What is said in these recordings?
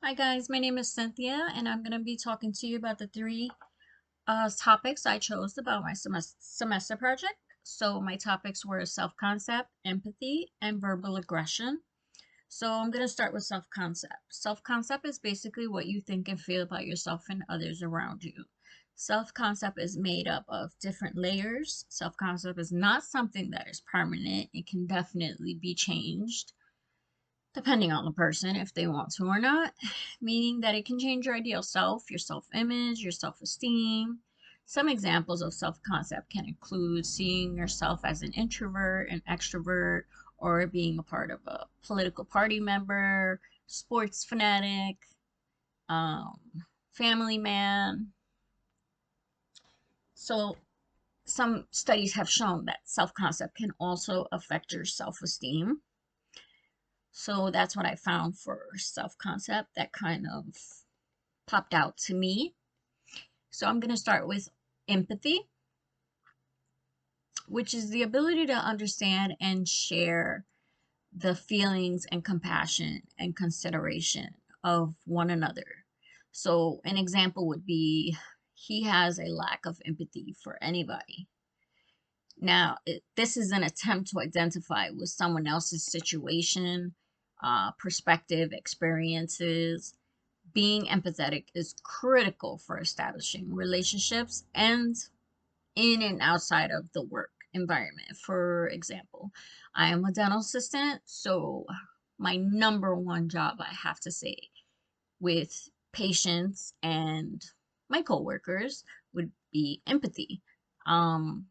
Hi guys, my name is Cynthia, and I'm going to be talking to you about the three topics I chose about my semester project. So my topics were self-concept, empathy, and verbal aggression. So I'm going to start with self-concept. Self-concept is basically what you think and feel about yourself and others around you. Self-concept is made up of different layers. Self-concept is not something that is permanent. It can definitely be changed depending on the person if they want to or not, meaning that it can change your ideal self, your self-image, your self-esteem. Some examples of self-concept can include seeing yourself as an introvert, an extrovert, or being a part of a political party member, sports fanatic, um, family man. So some studies have shown that self-concept can also affect your self-esteem. So that's what I found for self-concept that kind of popped out to me. So I'm going to start with empathy, which is the ability to understand and share the feelings and compassion and consideration of one another. So an example would be he has a lack of empathy for anybody. Now, this is an attempt to identify with someone else's situation, perspective, experiences. Being empathetic is critical for establishing relationships and in and outside of the work environment. For example, I am a dental assistant, so my number one job, I have to say, with patients and my coworkers would be empathy. Um,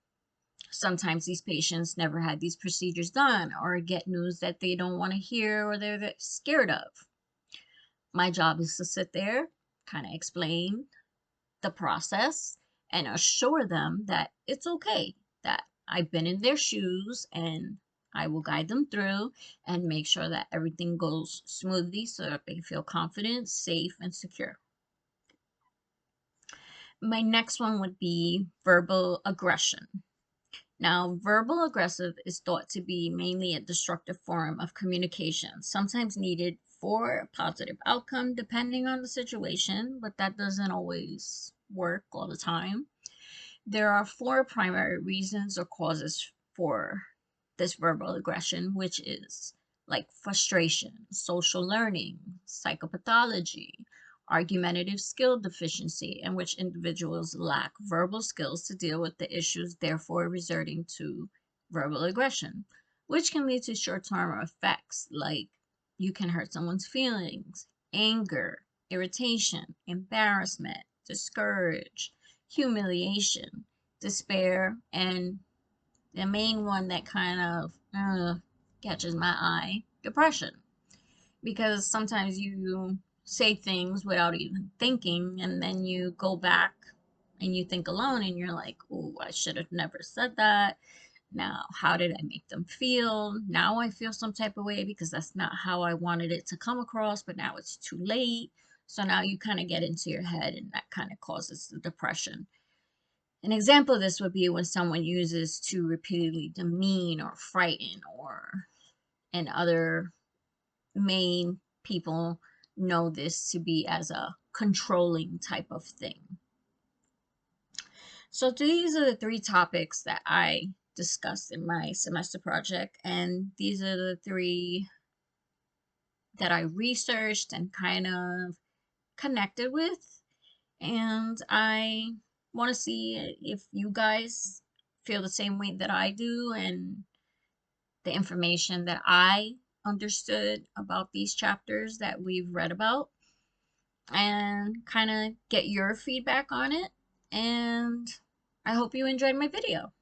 Sometimes these patients never had these procedures done or get news that they don't want to hear or they're scared of. My job is to sit there, kind of explain the process and assure them that it's okay, that I've been in their shoes and I will guide them through and make sure that everything goes smoothly so that they feel confident, safe, and secure. My next one would be verbal aggression. Now, verbal aggressive is thought to be mainly a destructive form of communication, sometimes needed for a positive outcome depending on the situation, but that doesn't always work all the time. There are four primary reasons or causes for this verbal aggression, which is like frustration, social learning, psychopathology, argumentative skill deficiency, in which individuals lack verbal skills to deal with the issues, therefore resorting to verbal aggression, which can lead to short-term effects like you can hurt someone's feelings, anger, irritation, embarrassment, discourage, humiliation, despair, and the main one that kind of catches my eye, depression. Because sometimes you say things without even thinking, and then you go back and you think alone, and you're like, oh, I should have never said that. Now, how did I make them feel? Now I feel some type of way because that's not how I wanted it to come across, but now it's too late. So now you kind of get into your head, and that kind of causes the depression. An example of this would be when someone uses to repeatedly demean or frighten, or and other main people know this to be as a controlling type of thing. So these are the three topics that I discussed in my semester project, and these are the three that I researched and kind of connected with. And I want to see if you guys feel the same way that I do and the information that I understood about these chapters that we've read about and kind of get your feedback on it. And I hope you enjoyed my video.